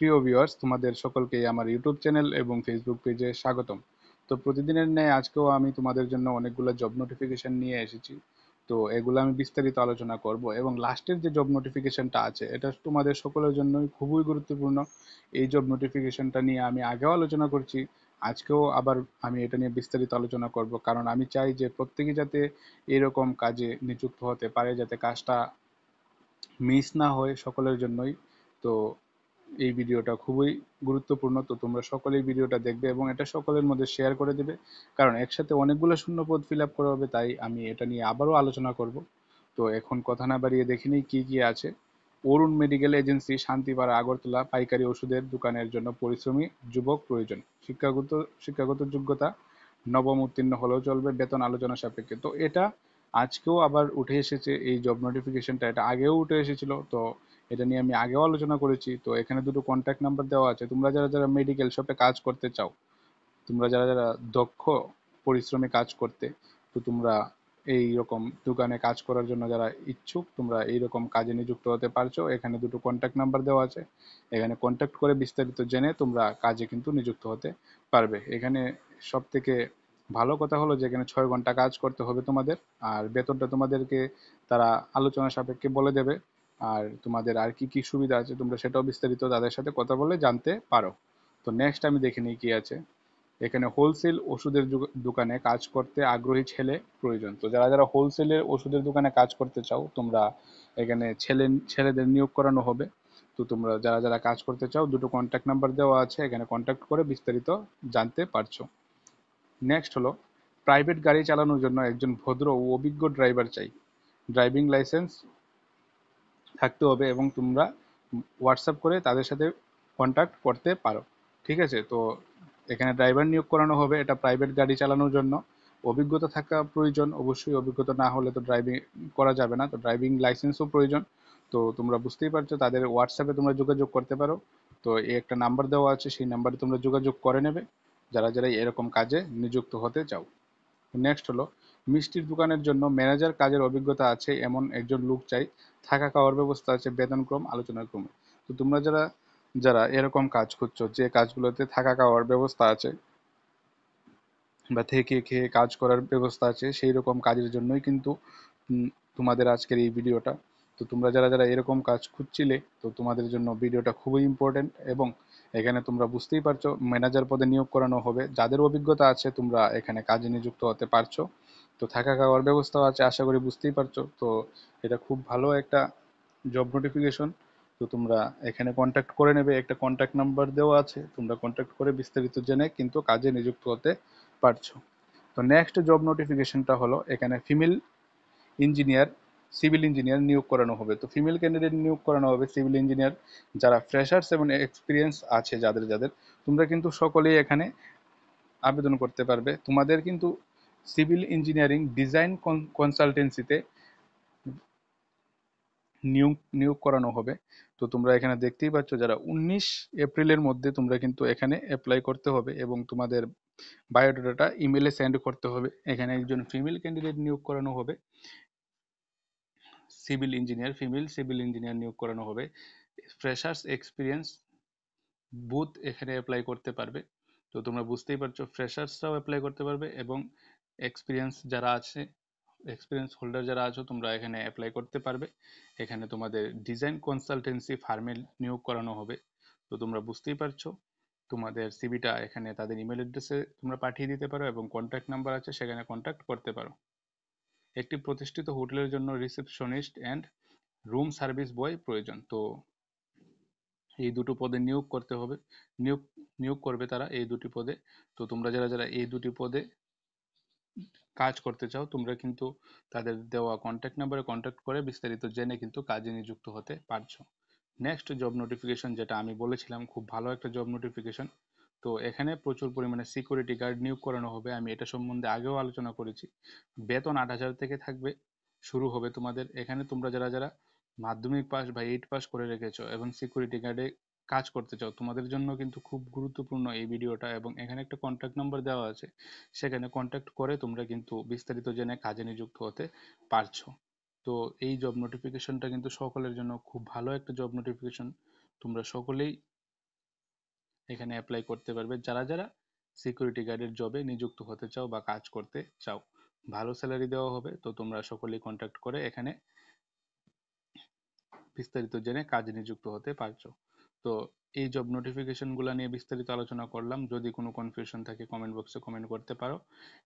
প্রিয় ভিউয়ার্স, তোমাদের সকলকে আমার ইউটিউব চ্যানেল এবং ফেসবুক পেজে স্বাগতম। তো প্রতিদিনের ন্যায় আজকেও আমি তোমাদের জন্য অনেকগুলো জব নোটিফিকেশন নিয়ে এসেছি। তো এগুলো আমি বিস্তারিত আলোচনা করব এবং লাস্টের যে জব নোটিফিকেশনটা আছে এটা তোমাদের সকলের জন্যই খুবই গুরুত্বপূর্ণ। এই জব নোটিফিকেশনটা নিয়ে আমি আগেও আলোচনা করছি, আজকেও আবার আমি এটা নিয়ে বিস্তারিত আলোচনা করব, কারণ আমি চাই যে প্রত্যেকেই যাতে এরকম কাজে নিযুক্ত হতে পারে, যাতে কাজটা মিস না হয় সকলের জন্যই। তো এই ভিডিওটা খুবই গুরুত্বপূর্ণ, তো তোমরা সকলেই ভিডিওটা দেখবে এবং এটা সকলের মধ্যে শেয়ার করে দেবে, কারণ একসাথে অনেকগুলো শূন্যপদ ফিল আপ করা হবে, তাই আমি এটা নিয়ে আবারও আলোচনা করব। তো এখন কথা না বাড়িয়ে দেখে নিই কি কি আছে। অরুণ মেডিকেল এজেন্সি, শান্তিপাড়া, আগরতলা, পাইকারি ওষুধের দোকানের জন্য পরিশ্রমী যুবক প্রয়োজন। শিক্ষাগত শিক্ষাগত যোগ্যতা নবম উত্তীর্ণ হলেও চলবে, বেতন আলোচনা সাপেক্ষে। তো এটা আজকেও আবার উঠে এসেছে এই জব নোটিফিকেশনটা, এটা আগেও উঠে এসেছিল। তো এটা নিয়ে আমি আগেও আলোচনা করেছি। তো এখানে দুটো কন্ট্যাক্ট নাম্বার দেওয়া আছে, তোমরা যারা যারা মেডিকেল শপে কাজ করতে চাও, তোমরা যারা যারা দক্ষ পরিশ্রমী কাজ করতে, তো তোমরা এই রকম দোকানে কাজ করার জন্য যারা ইচ্ছুক, তোমরা এই রকম কাজে নিযুক্ত হতে পারছো। এখানে দুটো কন্ট্যাক্ট নাম্বার দেওয়া আছে, এখানে কন্ট্যাক্ট করে বিস্তারিত জেনে তোমরা কাজে কিন্তু নিযুক্ত হতে পারবে। এখানে সব থেকে ভালো কথা হলো যে এখানে 6 ঘন্টা কাজ করতে হবে তোমাদের, আর বেতনটা তোমাদেরকে তারা আলোচনা সাপেক্ষে বলে দেবে। আর তোমাদের আর কি কি সুবিধা আছে তোমরা সেটাও বিস্তারিত তাদের সাথে কথা বলে জানতে পারো। তো নেক্সট আমি দেখে নিই কি আছে। এখানে হোলসেল ওষুধের দোকানে কাজ করতে আগ্রহী ছেলে প্রয়োজন। তো যারা যারা হোলসেলের ওষুধের দোকানে কাজ করতে চাও, তোমরা এখানে ছেলেদের নিয়োগ করানো হবে। তো তোমরা যারা যারা কাজ করতে চাও, দুটো কন্ট্যাক্ট নাম্বার দেওয়া আছে, এখানে কন্ট্যাক্ট করে বিস্তারিত জানতে পারছো। নেক্সট হলো, প্রাইভেট গাড়ি চালানোর জন্য একজন ভদ্র ও অভিজ্ঞ ড্রাইভার চাই। ড্রাইভিং লাইসেন্স থাকতে হবে এবং তোমরা হোয়াটসঅ্যাপ করে তাদের সাথে কন্ট্যাক্ট করতে পারো। ঠিক আছে? তো এখানে ড্রাইভার নিয়োগ করানো হবে, এটা প্রাইভেট গাড়ি চালানোর জন্য। অভিজ্ঞতা থাকা প্রয়োজন, অবশ্যই অভিজ্ঞতা না হলে তো ড্রাইভিং করা যাবে না, তো ড্রাইভিং লাইসেন্সও প্রয়োজন। তো তোমরা বুঝতেই পারছো, তাদের হোয়াটসঅ্যাপে তোমরা যোগাযোগ করতে পারো। তো এই একটা নাম্বার দেওয়া আছে, সেই নাম্বারে তোমরা যোগাযোগ করে নেবে যারা যারা এরকম কাজে নিযুক্ত হতে চাও। নেক্সট হলো, মিষ্টির দোকানের জন্য ম্যানেজার কাজের অভিজ্ঞতা আছে এমন একজন লোক চাই। থাকা খাওয়ার ব্যবস্থা আছে, বেতনক্রম আলোচনার ক্রমে। তো তোমরা যারা যারা এরকম কাজ খুঁজছো, যে কাজগুলোতে থাকা খাওয়ার ব্যবস্থা আছে বা থেকে খেয়ে কাজ করার ব্যবস্থা আছে, সেই রকম কাজের জন্যই কিন্তু তোমাদের আজকের এই ভিডিওটা। তো তোমরা যারা যারা এরকম কাজ খুঁজছিলে, তো তোমাদের জন্য ভিডিওটা খুবই ইম্পর্টেন্ট। এবং এখানে তোমরা বুঝতেই পারছো ম্যানেজার পদে নিয়োগ করানো হবে, যাদের অভিজ্ঞতা আছে তোমরা এখানে কাজে নিযুক্ত হতে পারছো। তো থাকা খাওয়ার ব্যবস্থাও আছে, আশা করি বুঝতেই পারছো। তো এটা খুব ভালো একটা জব নোটিফিকেশন। তো তোমরা এখানে কন্ট্যাক্ট করে নেবে, একটা কন্ট্যাক্ট নাম্বার দেওয়া আছে, তোমরা কন্ট্যাক্ট করে বিস্তারিত জেনে কিন্তু কাজে নিযুক্ত হতে পারছো। তো নেক্সট জব নোটিফিকেশনটা হলো, এখানে ফিমেল ইঞ্জিনিয়ার, সিভিল ইঞ্জিনিয়ার নিয়োগ করানো হবে। তো ফিমেল ক্যান্ডিডেট নিয়োগ করানো হবে সিভিল ইঞ্জিনিয়ার, যারা ফ্রেশার্স এবং এক্সপিরিয়েন্স আছে যাদের যাদের, তোমরা কিন্তু সকলেই এখানে আবেদন করতে পারবে। তোমাদের কিন্তু সিভিল ইঞ্জিনিয়ারিং ডিজাইন কনসালটেন্সিতে নিয়োগ নিয়োগ করানো হবে। তো তোমরা এখানে দেখতেই পাচ্ছ, যারা 19 এপ্রিলের মধ্যে তোমরা কিন্তু এখানে অ্যাপ্লাই করতে হবে এবং তোমাদের বায়োডাটাটা ইমেলে সেন্ড করতে হবে। এখানে একজন ফিমেল ক্যান্ডিডেট নিয়োগ করানো হবে, civil engineer, female civil engineer নিয়োগ করানো হবে। ফ্রেশার্স এক্সপিরিয়েন্স বুথ এখানে অ্যাপ্লাই করতে পারবে। তো তোমরা বুঝতেই পারছো, ফ্রেশার্সরাও অ্যাপ্লাই করতে পারবে এবং এক্সপিরিয়েন্স যারা আছে, এক্সপিরিয়েন্স হোল্ডার যারা আছো, তোমরা এখানে অ্যাপ্লাই করতে পারবে। এখানে তোমাদের ডিজাইন কনসালটেন্সি ফার্মে নিয়োগ করানো হবে। তো তোমরা বুঝতেই পারছো, তোমাদের সিভিটা এখানে তাদের ইমেল অ্যাড্রেসে তোমরা পাঠিয়ে দিতে পারো এবং কন্ট্যাক্ট নাম্বার আছে, সেখানে কন্ট্যাক্ট করতে পারো। একটি প্রতিষ্ঠিত হোটেলের জন্য রিসেপশনিস্ট অ্যান্ড রুম সার্ভিস বয় প্রয়োজন। তো এই দুটো পদে নিয়োগ করতে হবে, নিয়োগ নিয়োগ করবে তারা এই দুটি পদে। তো তোমরা যারা যারা এই দুটি পদে কাজ করতে চাও, তোমরা কিন্তু তাদের দেওয়া কন্ট্যাক্ট নাম্বারে কন্ট্যাক্ট করে বিস্তারিত জেনে কিন্তু কাজে নিযুক্ত হতে পারছো। নেক্সট জব নোটিফিকেশন, যেটা আমি বলেছিলাম খুব ভালো একটা জব নোটিফিকেশন। তো এখানে প্রচুর পরিমাণে সিকিউরিটি গার্ড নিয়োগ করানো হবে, আমি এটা সম্বন্ধে আগেও আলোচনা করেছি। বেতন 8,000 থেকে থাকবে, শুরু হবে তোমাদের। এখানে তোমরা যারা যারা মাধ্যমিক পাস বা 8 পাস করে রেখেছো এবং সিকিউরিটি গার্ডে কাজ করতে চাও, তোমাদের জন্য কিন্তু খুব গুরুত্বপূর্ণ এই ভিডিওটা। এবং এখানে একটা কন্ট্যাক্ট নাম্বার দেওয়া আছে, সেখানে কন্ট্যাক্ট করে তোমরা কিন্তু বিস্তারিত জেনে কাজে নিযুক্ত হতে পারছো। তো এই জব নোটিফিকেশনটা কিন্তু সকলের জন্য খুব ভালো একটা জব নোটিফিকেশন, তোমরা সকলেই এখানে অ্যাপ্লাই করতে পারবে যারা যারা সিকিউরিটি গার্ডের জবে নিযুক্ত হতে চাও বা কাজ করতে চাও। ভালো স্যালারি দেওয়া হবে, তো তোমরা সকলেই কন্ট্যাক্ট করে এখানে বিস্তারিত জেনে কাজে নিযুক্ত হতে পারছো। তো এই জব নোটিফিকেশনগুলো নিয়ে বিস্তারিত আলোচনা করলাম। যদি কোনো কনফিউশন থাকে কমেন্ট বক্সে কমেন্ট করতে পারো,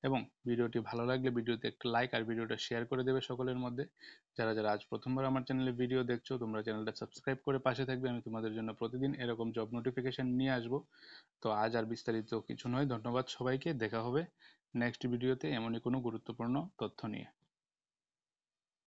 এবং ভিডিওটি ভালো লাগলে ভিডিওতে একটা লাইক আর ভিডিওটা শেয়ার করে দেবে সকলের মধ্যে। যারা যারা আজ প্রথমবার আমার চ্যানেলে ভিডিও দেখছো, তোমরা চ্যানেলটা সাবস্ক্রাইব করে পাশে থাকবে। আমি তোমাদের জন্য প্রতিদিন এরকম জব নোটিফিকেশন নিয়ে আসবো। তো আজ আর বিস্তারিত কিছু নয়, ধন্যবাদ সবাইকে। দেখা হবে নেক্সট ভিডিওতে এমনই কোনো গুরুত্বপূর্ণ তথ্য নিয়ে।